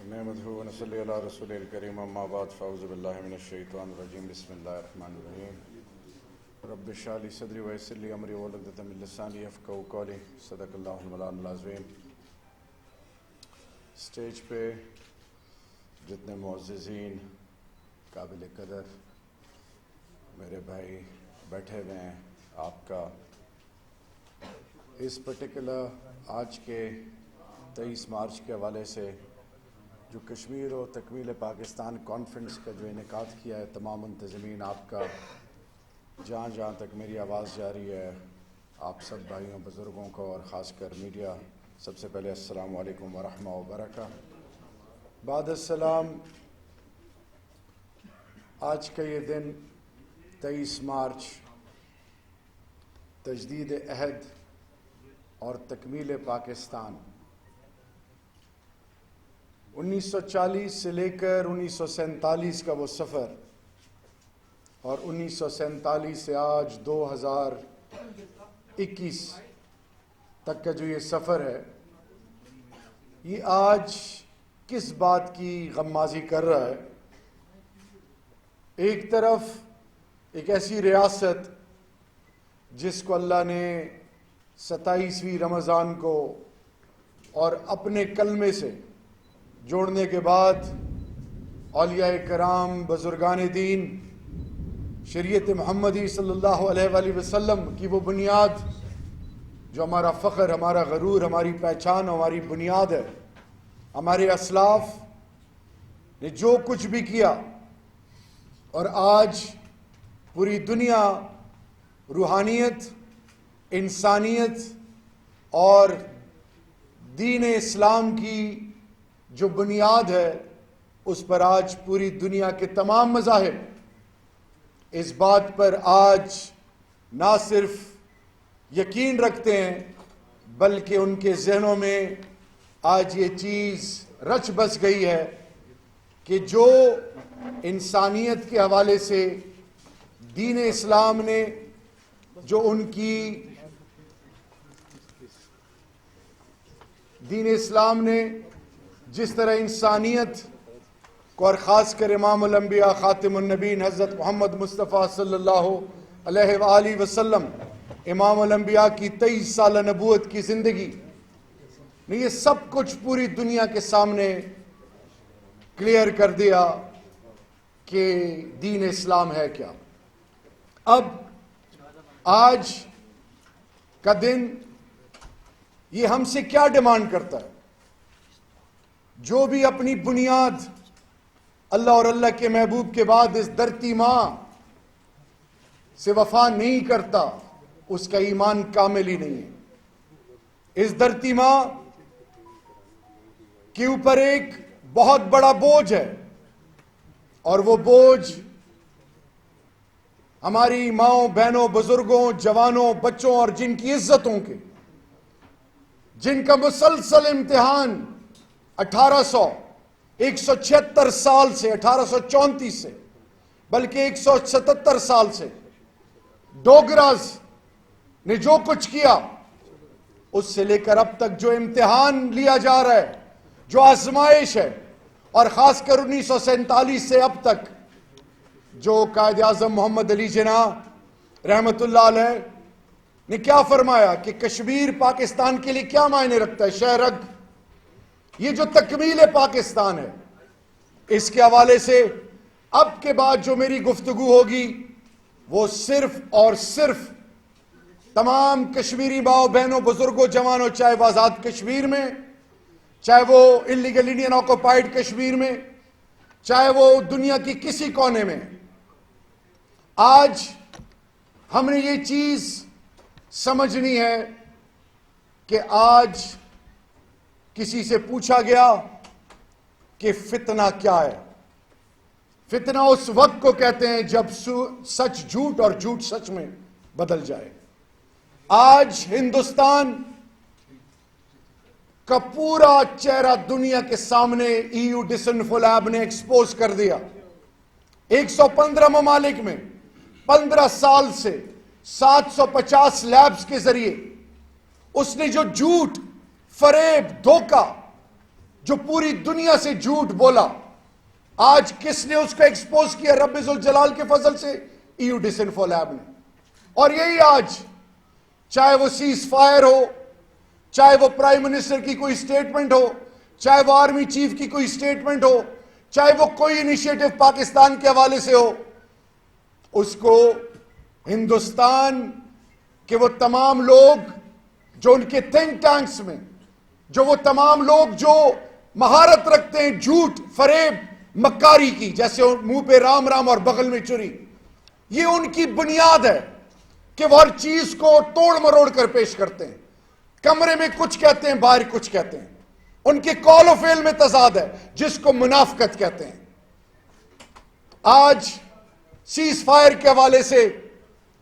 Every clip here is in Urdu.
نحمده ونصلي على رسوله الكريم اما بعد فاعوذ بالله من الشيطان الرجيم بسم الله الرحمن الرحيم رب اشرح لي صدري ويسر لي امري واحلل عقدة من لساني يفقهوا قولي صدق الله المولانا العظيم۔ اسٹیج پہ جتنے معززین قابل قدر میرے بھائی بیٹھے ہوئے ہیں، آپ کا اس پرٹیکولر آج کے 23 مارچ کے حوالے سے جو کشمیر و تکمیل پاکستان کانفرنس کا جو انعقاد کیا ہے، تمام منتظمین آپ کا، جہاں جہاں تک میری آواز جا رہی ہے، آپ سب بھائیوں بزرگوں کو اور خاص کر میڈیا، سب سے پہلے السلام علیکم ورحمہ وبرکاتہ۔ بعد السلام، آج کا یہ دن 23 مارچ تجدید عہد اور تکمیل پاکستان 1940 سے لے کر 1947 کا وہ سفر اور 1947 سے آج 2021 تک کا جو یہ سفر ہے، یہ آج کس بات کی غمازی کر رہا ہے؟ ایک طرف ایک ایسی ریاست جس کو اللہ نے 27ویں رمضان کو اور اپنے کلمے سے جوڑنے کے بعد اولیاء کرام، بزرگان دین، شریعت محمدی صلی اللہ علیہ وآلہ وسلم کی وہ بنیاد جو ہمارا فخر، ہمارا غرور، ہماری پہچان، ہماری بنیاد ہے، ہمارے اسلاف نے جو کچھ بھی کیا، اور آج پوری دنیا روحانیت، انسانیت اور دین اسلام کی جو بنیاد ہے، اس پر آج پوری دنیا کے تمام مذاہب اس بات پر آج نہ صرف یقین رکھتے ہیں بلکہ ان کے ذہنوں میں آج یہ چیز رچ بس گئی ہے کہ جو انسانیت کے حوالے سے دین اسلام نے جو دین اسلام نے جس طرح انسانیت کو اور خاص کر امام الانبیاء خاتم النبیین حضرت محمد مصطفیٰ صلی اللہ علیہ وآلہ وسلم، امام الانبیاء کی 23 سالہ نبوت کی زندگی نے یہ سب کچھ پوری دنیا کے سامنے کلیئر کر دیا کہ دین اسلام ہے کیا۔ اب آج کا دن یہ ہم سے کیا ڈیمانڈ کرتا ہے؟ جو بھی اپنی بنیاد اللہ اور اللہ کے محبوب کے بعد اس دھرتی ماں سے وفا نہیں کرتا، اس کا ایمان کامل ہی نہیں ہے۔ اس دھرتی ماں کے اوپر ایک بہت بڑا بوجھ ہے، اور وہ بوجھ ہماری ماؤں، بہنوں، بزرگوں، جوانوں، بچوں اور جن کی عزتوں کے، جن کا مسلسل امتحان 176 سال سے، 1834 سے، بلکہ 177 سال سے ڈوگراز نے جو کچھ کیا، اس سے لے کر اب تک جو امتحان لیا جا رہا ہے، جو آزمائش ہے، اور خاص کر 1947 سے اب تک جو قائد اعظم محمد علی جناح رحمت اللہ علیہ نے کیا فرمایا کہ کشمیر پاکستان کے لیے کیا معنی رکھتا ہے، شہرگ، یہ جو تکمیل پاکستان ہے، اس کے حوالے سے اب کے بعد جو میری گفتگو ہوگی وہ صرف اور صرف تمام کشمیری ماؤں، بہنوں، بزرگوں، جوانوں، چاہے وہ آزاد کشمیر میں، چاہے وہ انلیگل انڈین آکوپائیڈ کشمیر میں، چاہے وہ دنیا کی کسی کونے میں، آج ہم نے یہ چیز سمجھنی ہے کہ آج کسی سے پوچھا گیا کہ فتنہ کیا ہے؟ فتنہ اس وقت کو کہتے ہیں جب سچ جھوٹ اور جھوٹ سچ میں بدل جائے۔ آج ہندوستان کا پورا چہرہ دنیا کے سامنے EU ڈسنفو لیب نے ایکسپوز کر دیا۔ 115 ممالک میں 15 سال سے 750 لیبز کے ذریعے اس نے جو جھوٹ، فریب، دھوکہ جو پوری دنیا سے جھوٹ بولا، آج کس نے اس کو ایکسپوز کیا؟ رب ذوالجلال کے فضل سے EU ڈسانفو لیب نے. اور یہی آج چاہے وہ سیز فائر ہو، چاہے وہ پرائم منسٹر کی کوئی سٹیٹمنٹ ہو، چاہے وہ آرمی چیف کی کوئی سٹیٹمنٹ ہو، چاہے وہ کوئی انیشیٹو پاکستان کے حوالے سے ہو، اس کو ہندوستان کہ وہ تمام لوگ جو ان کے تھنک ٹینکس میں، جو وہ تمام لوگ جو مہارت رکھتے ہیں جھوٹ، فریب، مکاری کی، جیسے منہ پہ رام رام اور بغل میں چری، یہ ان کی بنیاد ہے کہ وہ ہر چیز کو توڑ مروڑ کر پیش کرتے ہیں. کمرے میں کچھ کہتے ہیں، باہر کچھ کہتے ہیں. ان کے قول و فعل میں تضاد ہے جس کو منافقت کہتے ہیں. آج سیز فائر کے حوالے سے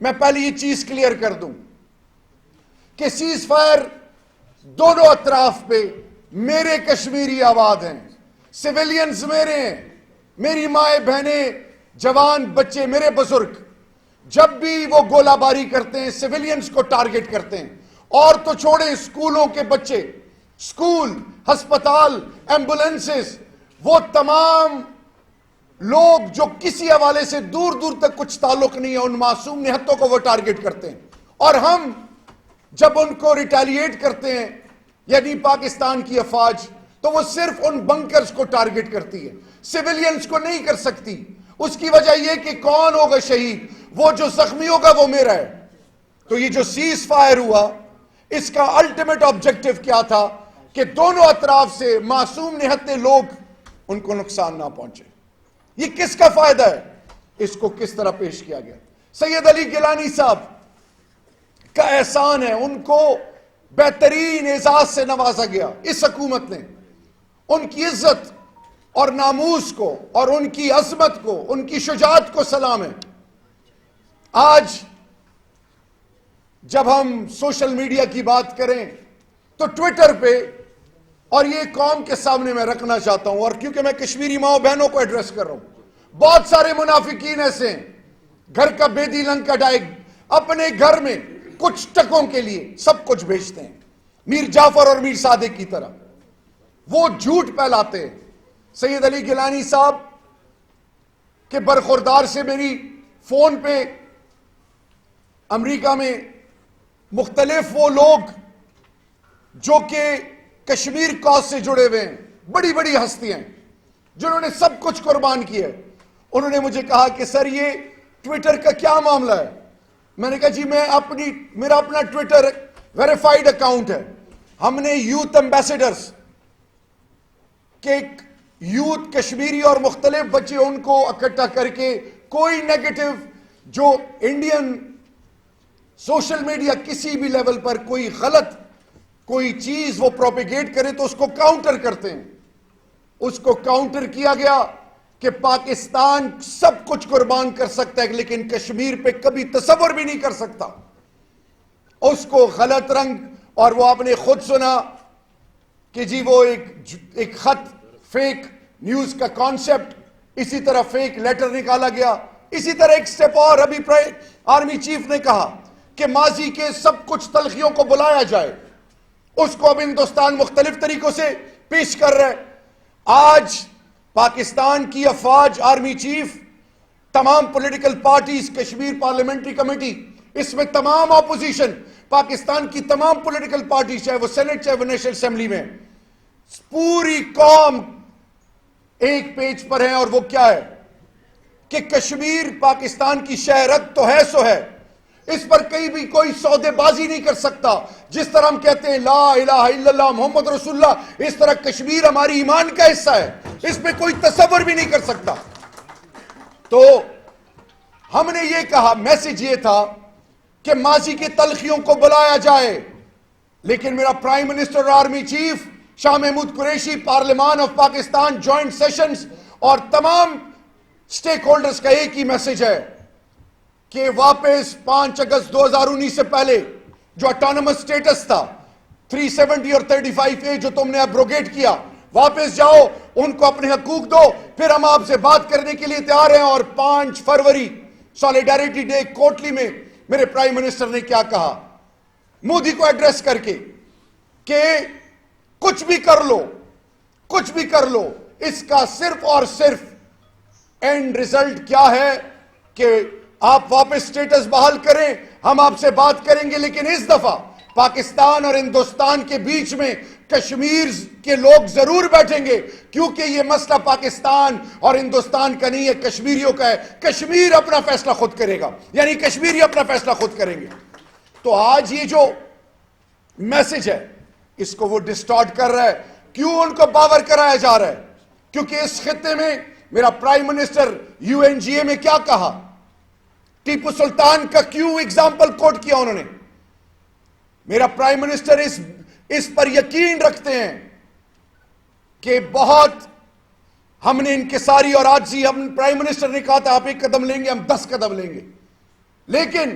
میں پہلے یہ چیز کلیئر کر دوں کہ سیز فائر دونوں اطراف پہ میرے کشمیری آباد ہیں، سیویلینز میرے ہیں، میری مائیں بہنیں، جوان بچے، میرے بزرگ. جب بھی وہ گولہ باری کرتے ہیں سیویلینز کو ٹارگٹ کرتے ہیں. اور تو چھوڑیں اسکولوں کے بچے، اسکول، ہسپتال، ایمبولینسز، وہ تمام لوگ جو کسی حوالے سے دور دور تک کچھ تعلق نہیں ہے، ان معصوم نہتوں کو وہ ٹارگٹ کرتے ہیں. اور ہم جب ان کو ریٹیلیٹ کرتے ہیں، یعنی پاکستان کی افواج، تو وہ صرف ان بنکرز کو ٹارگٹ کرتی ہے، سیویلینز کو نہیں کر سکتی. اس کی وجہ یہ کہ کون ہوگا شہید؟ وہ جو زخمی ہوگا وہ میرا ہے. تو یہ جو سیز فائر ہوا، اس کا الٹیمیٹ آبجیکٹو کیا تھا کہ دونوں اطراف سے معصوم نہتے لوگ ان کو نقصان نہ پہنچے. یہ کس کا فائدہ ہے؟ اس کو کس طرح پیش کیا گیا؟ سید علی گیلانی صاحب کا احسان ہے، ان کو بہترین اعزاز سے نوازا گیا اس حکومت نے. ان کی عزت اور ناموس کو اور ان کی عظمت کو، ان کی شجاعت کو سلام ہے. آج جب ہم سوشل میڈیا کی بات کریں تو ٹویٹر پہ، اور یہ قوم کے سامنے میں رکھنا چاہتا ہوں، اور کیونکہ میں کشمیری ماؤں بہنوں کو ایڈریس کر رہا ہوں، بہت سارے منافقین ایسے ہیں، گھر کا بیدی لنگ کا ڈائگ، اپنے گھر میں کچھ ٹکوں کے لیے سب کچھ بھیجتے ہیں، میر جعفر اور میر صادق کی طرح وہ جھوٹ پھیلاتے ہیں. سید علی گیلانی صاحب کے برخوردار سے میری فون پہ امریکہ میں مختلف وہ لوگ جو کہ کشمیر کاز سے جڑے ہوئے ہیں، بڑی بڑی ہستیاں جنہوں نے سب کچھ قربان کیا ہے، انہوں نے مجھے کہا کہ سر یہ ٹویٹر کا کیا معاملہ ہے؟ میں نے کہا جی میرا اپنا ٹویٹر ویریفائیڈ اکاؤنٹ ہے. ہم نے یوتھ ایمبیسیڈرز کہ یوتھ کشمیری اور مختلف بچے ان کو اکٹھا کر کے کوئی نیگیٹو جو انڈین سوشل میڈیا کسی بھی لیول پر کوئی غلط کوئی چیز وہ پروپیگیٹ کرے تو اس کو کاؤنٹر کرتے ہیں. اس کو کاؤنٹر کیا گیا کہ پاکستان سب کچھ قربان کر سکتا ہے لیکن کشمیر پہ کبھی تصور بھی نہیں کر سکتا. اس کو غلط رنگ، اور وہ آپ نے خود سنا کہ جی وہ ایک خط، فیک نیوز کا کانسیپٹ، اسی طرح فیک لیٹر نکالا گیا. اسی طرح ایک سٹیپ اور ابھی آرمی چیف نے کہا کہ ماضی کے سب کچھ تلخیوں کو بلایا جائے. اس کو اب ہندوستان مختلف طریقوں سے پیش کر رہا ہے. آج پاکستان کی افواج، آرمی چیف، تمام political parties, Kashmir parliamentary committee, اس میں تمام اپوزیشن، پاکستان کی تمام پولیٹیکل پارٹیز، چاہے وہ سینٹ چاہے وہ نیشنل اسمبلی میں، پوری قوم ایک پیج پر ہے. اور وہ کیا ہے کہ کشمیر پاکستان کی شہرت تو ہے سو ہے، اس پر کہیں بھی کوئی سودے بازی نہیں کر سکتا. جس طرح ہم کہتے ہیں لا الہ الا اللہ محمد رسول اللہ، اس طرح کشمیر ہماری ایمان کا حصہ ہے، اس پہ کوئی تصور بھی نہیں کر سکتا. تو ہم نے یہ کہا، میسج یہ تھا کہ ماضی کی تلخیوں کو بلایا جائے. لیکن میرا پرائم منسٹر اور آرمی چیف شاہ محمود قریشی، پارلیمان آف پاکستان جوائنٹ سیشنز اور تمام سٹیک ہولڈرز کا ایک ہی میسج ہے کہ واپس 5 اگست 2019 سے پہلے جو اٹانومس سٹیٹس تھا 370 اور 35A جو تم نے ایبروگیٹ کیا، واپس جاؤ، ان کو اپنے حقوق دو، پھر ہم آپ سے بات کرنے کے لیے تیار ہیں. اور 5 فروری سالیڈیرٹی ڈے کوٹلی میں میرے پرائم منسٹر نے کیا کہا مودی کو ایڈریس کر کے کہ کچھ بھی کر لو، کچھ بھی کر لو، اس کا صرف اور صرف اینڈ ریزلٹ کیا ہے کہ آپ واپس سٹیٹس بحال کریں، ہم آپ سے بات کریں گے، لیکن اس دفعہ پاکستان اور ہندوستان کے بیچ میں کشمیر کے لوگ ضرور بیٹھیں گے، کیونکہ یہ مسئلہ پاکستان اور ہندوستان کا نہیں ہے، کشمیریوں کا ہے۔ کشمیر اپنا فیصلہ خود کرے گا، یعنی کشمیری اپنا فیصلہ خود کریں گے۔ تو آج یہ جو میسج ہے اس کو وہ ڈسٹارٹ کر رہا ہے۔ کیوں ان کو باور کرایا جا رہا ہے؟ کیونکہ اس خطے میں میرا prime minister U N G A میں کیا کہا، ٹیپو سلطان کا کیوں اگزامپل کوٹ کیا انہوں نے۔ میرا پرائم منسٹر اس پر یقین رکھتے ہیں کہ بہت ہم نے انکساری اور عاجزی، ہم پرائم منسٹر نے کہا تھا آپ 1 قدم لیں گے، ہم 10 قدم لیں گے، لیکن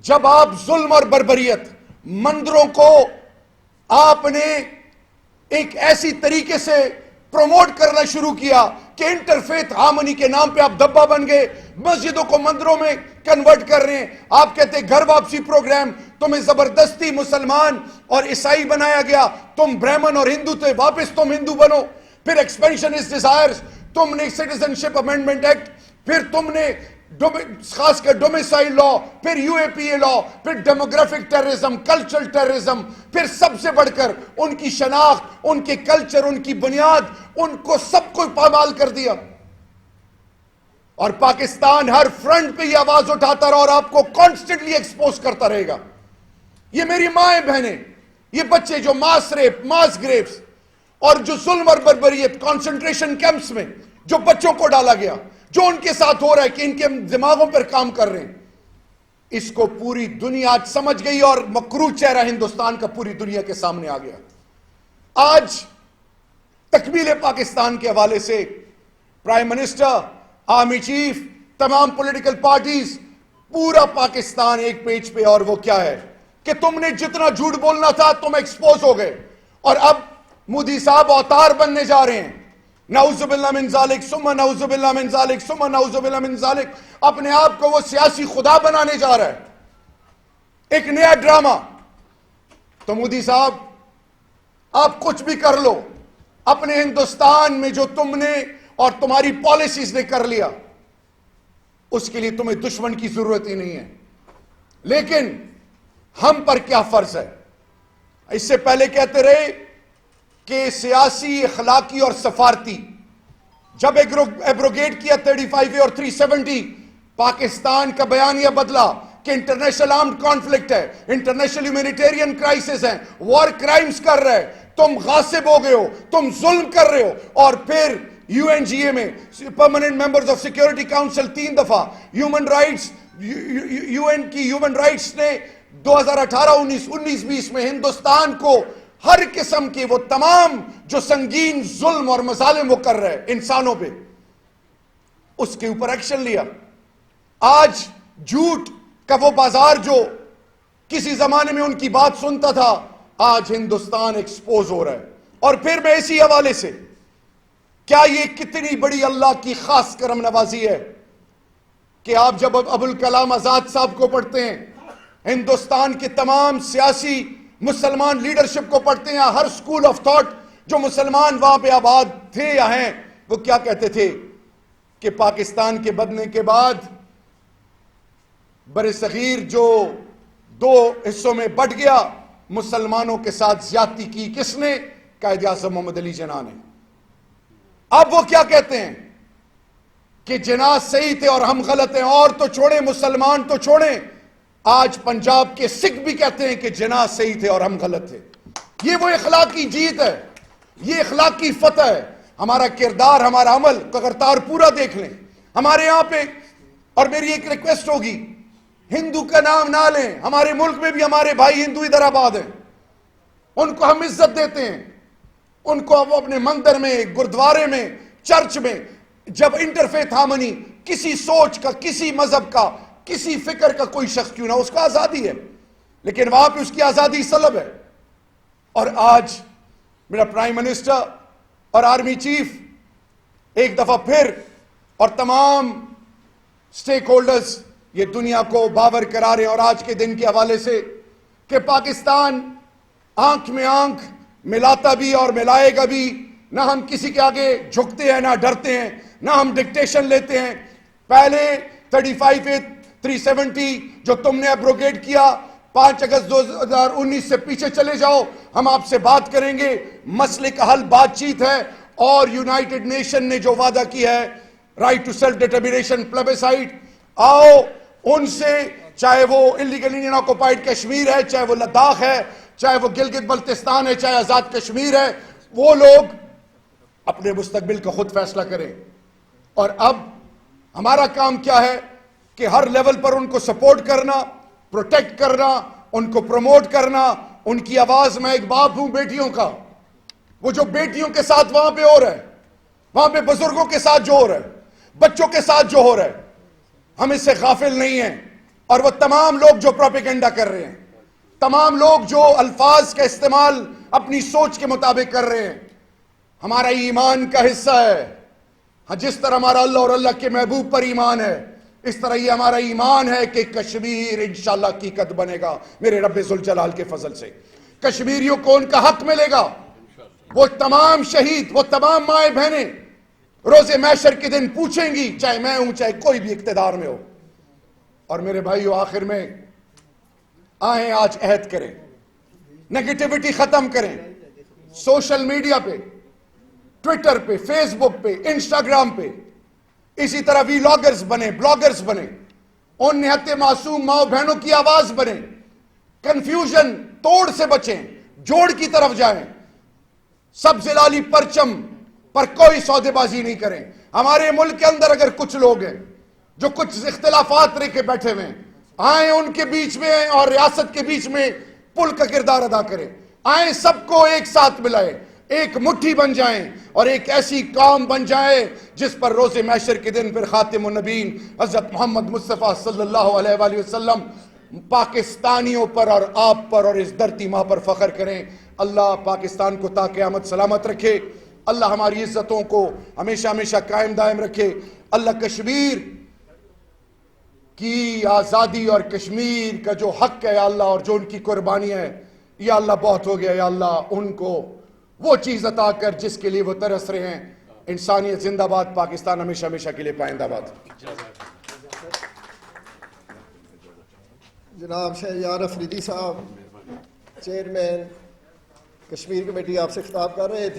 جب آپ ظلم اور بربریت، مندروں کو آپ نے ایک ایسی طریقے سے پروموٹ کرنا شروع کیا کہ انٹرفیتھ ہارمونی کے نام پہ آپ دبا بن گئے، مسجدوں کو مندروں میں کنورٹ کر رہے ہیں۔ آپ کہتے ہیں گھر واپسی پروگرام، تمہیں زبردستی مسلمان اور عیسائی بنایا گیا، تم برہمن اور ہندو تھے، واپس تم ہندو بنو۔ پھر ایکسپینشن از ڈیزائرز، تم نے سٹیزن شپ امینڈمنٹ ایکٹ، پھر تم نے خاص کر ڈومیسائل لا، پھر یو اے پی اے لا، پھر ڈیموگرافک ٹیررزم، کلچرل ٹیررزم، پھر سب سے بڑھ کر ان کی شناخت، ان کے کلچر، ان کی بنیاد، ان کو سب کو پامال کر دیا۔ اور پاکستان ہر فرنٹ پہ یہ آواز اٹھاتا رہا اور آپ کو کانسٹنٹلی ایکسپوز کرتا رہے گا۔ یہ میری مائیں بہنیں، یہ بچے جو ماس ریپ، ماس گریپس اور جو ظلم اور بربریت کنسنٹریشن کیمپس میں جو بچوں کو ڈالا گیا، جو ان کے ساتھ ہو رہا ہے کہ ان کے دماغوں پر کام کر رہے ہیں، اس کو پوری دنیا آج سمجھ گئی اور مکروہ چہرہ ہندوستان کا پوری دنیا کے سامنے آ گیا۔ آج تکمیل پاکستان کے حوالے سے پرائم منسٹر، آرمی چیف، تمام پولیٹیکل پارٹیز، پورا پاکستان ایک پیج پہ، اور وہ کیا ہے کہ تم نے جتنا جھوٹ بولنا تھا تم ایکسپوز ہو گئے، اور اب مودی صاحب اوتار بننے جا رہے ہیں۔ نعوذ باللہ من ذالک ثم نعوذ باللہ من ذالک ثم نعوذ باللہ من ذالک، اپنے آپ کو وہ سیاسی خدا بنانے جا رہا ہے، ایک نیا ڈرامہ۔ تو مودی صاحب آپ کچھ بھی کر لو، اپنے ہندوستان میں جو تم نے اور تمہاری پالیسیز نے کر لیا، اس کے لیے تمہیں دشمن کی ضرورت ہی نہیں ہے۔ لیکن ہم پر کیا فرض ہے؟ اس سے پہلے کہتے رہے کہ سیاسی، اخلاقی اور سفارتی، جب ایبروگیٹ کیا 35A اور 370، پاکستان کا بیانیہ بدلا کہ انٹرنیشنل آرمڈ کانفلکٹ ہے، انٹرنیشنل ہیومینیٹیرین کرائسس ہیں، وار کرائمز کر رہے، تم غاصب ہو گئے ہو، تم ظلم کر رہے ہو۔ اور پھر یو این جی اے میں permanent members of security council 3 دفعہ ہیومن رائٹس، یو این کی ہیومن رائٹس نے 2018، 19، 20 میں ہندوستان کو ہر قسم کے وہ تمام جو سنگین ظلم اور مظالم وہ کر رہے انسانوں پہ، اس کے اوپر ایکشن لیا۔ آج جھوٹ کا وہ بازار جو کسی زمانے میں ان کی بات سنتا تھا، آج ہندوستان ایکسپوز ہو رہا ہے۔ اور پھر میں اسی حوالے سے، کیا یہ کتنی بڑی اللہ کی خاص کرم نوازی ہے کہ آپ جب ابوالکلام آزاد صاحب کو پڑھتے ہیں، ہندوستان کے تمام سیاسی مسلمان لیڈرشپ کو پڑھتے ہیں، ہر سکول آف تھاٹ جو مسلمان وہاں پہ آباد تھے یا ہیں، وہ کیا کہتے تھے کہ پاکستان کے بدلنے کے بعد بر صغیر جو 2 حصوں میں بٹ گیا، مسلمانوں کے ساتھ زیادتی کی کس نے؟ قائد اعظم محمد علی جناح نے۔ اب وہ کیا کہتے ہیں کہ جناح صحیح تھے اور ہم غلط ہیں، اور تو چھوڑیں، مسلمان تو چھوڑیں، آج پنجاب کے سکھ بھی کہتے ہیں کہ جناح صحیح تھے اور ہم غلط تھے۔ یہ وہ اخلاقی جیت ہے، یہ اخلاقی فتح ہے۔ ہمارا کردار، ہمارا عمل کگرتار پورا دیکھ لیں ہمارے یہاں پہ۔ اور میری ایک ریکویسٹ ہوگی، ہندو کا نام نہ لیں، ہمارے ملک میں بھی ہمارے بھائی ہندو ادھر آباد ہیں، ان کو ہم عزت دیتے ہیں، ان کو ہم اپنے مندر میں، گردوارے میں، چرچ میں، جب انٹرفیتھ ہارمونی، کسی سوچ کا، کسی مذہب کا، کسی فکر کا کوئی شخص کیوں نہ، اس کا آزادی ہے، لیکن وہاں پہ اس کی آزادی سلب ہے۔ اور آج میرا پرائم منسٹر اور آرمی چیف ایک دفعہ پھر اور تمام سٹیک ہولڈرز یہ دنیا کو باور کرا رہے ہیں، اور آج کے دن کے حوالے سے کہ پاکستان آنکھ میں آنکھ ملاتا بھی اور ملائے گا بھی نہ ہم کسی کے آگے جھکتے ہیں، نہ ڈرتے ہیں، نہ ہم ڈکٹیشن لیتے ہیں. پہلے 35A 370 جو تم نے ایبروگیٹ کیا، 5 اگست 2019 سے پیچھے چلے جاؤ، ہم آپ سے بات کریں گے. مسئلے کا حل بات چیت ہے. اور یونائٹڈ نیشن نے جو وعدہ کیا ہے رائٹ ٹو سیلف ڈٹرمنیشن پلیبیسائٹ، آؤ ان سے، چاہے وہ انلیگل انڈین آکوپائڈ کشمیر ہے، چاہے وہ لداخ ہے، چاہے وہ گلگت بلتستان ہے، چاہے آزاد کشمیر ہے، وہ لوگ اپنے مستقبل کا خود فیصلہ کریں. اور اب ہمارا کام کیا ہے کہ ہر لیول پر ان کو سپورٹ کرنا، پروٹیکٹ کرنا، ان کو پروموٹ کرنا. ان کی آواز، میں ایک باپ ہوں بیٹیوں کا، وہ جو بیٹیوں کے ساتھ وہاں پہ ہو رہا ہے، وہاں پہ بزرگوں کے ساتھ جو ہو رہا ہے، بچوں کے ساتھ جو ہو رہا ہے، ہم اس سے غافل نہیں ہیں. اور وہ تمام لوگ جو پروپیگنڈا کر رہے ہیں، تمام لوگ جو الفاظ کا استعمال اپنی سوچ کے مطابق کر رہے ہیں، ہمارا ایمان کا حصہ ہے. ہاں، جس طرح ہمارا اللہ اور اللہ کے محبوب پر ایمان ہے، اس طرح یہ ہمارا ایمان ہے کہ کشمیر انشاءاللہ حقیقت بنے گا میرے رب ذوالجلال کے فضل سے. کشمیریوں کو ان کا حق ملے گا. وہ تمام شہید، وہ تمام مائیں بہنیں روز محشر کے دن پوچھیں گی، چاہے میں ہوں، چاہے کوئی بھی اقتدار میں ہو. اور میرے بھائیو، آخر میں آئیں آج عہد کریں، نیگیٹیوٹی ختم کریں. سوشل میڈیا پہ، ٹویٹر پہ، فیس بک پہ، انسٹاگرام پہ، اسی طرح ویلاگرز بنے، بلاگرز بنے، ان نہایت معصوم ماؤں بہنوں کی آواز بنے. کنفیوژن توڑ سے بچیں، جوڑ کی طرف جائیں. سب زلالی پرچم پر کوئی سودے بازی نہیں کریں. ہمارے ملک کے اندر اگر کچھ لوگ ہیں جو کچھ اختلافات رہ کے بیٹھے ہوئے ہیں، آئیں ان کے بیچ میں اور ریاست کے بیچ میں پل کا کردار ادا کریں. آئیں سب کو ایک ساتھ ملائیں، ایک مٹھی بن جائیں اور ایک ایسی قوم بن جائیں جس پر روز محشر کے دن پھر خاتم النبیین حضرت محمد مصطفیٰ صلی اللہ علیہ وآلہ وسلم پاکستانیوں پر اور آپ پر اور اس دھرتی ماں پر فخر کریں. اللہ پاکستان کو تا قیامت سلامت رکھے. اللہ ہماری عزتوں کو ہمیشہ ہمیشہ قائم دائم رکھے. اللہ کشمیر کی آزادی اور کشمیر کا جو حق ہے یا اللہ، اور جو ان کی قربانی ہے یا اللہ، بہت ہو گیا یا اللہ، ان کو وہ چیز عطا کر جس کے لیے وہ ترس رہے ہیں. انسانیت زندہ باد. پاکستان ہمیشہ ہمیشہ کے لیے پائندہ باد. جناب شہریار افریدی صاحب، چیئرمین کشمیر کمیٹی، آپ سے خطاب کر رہے تھے.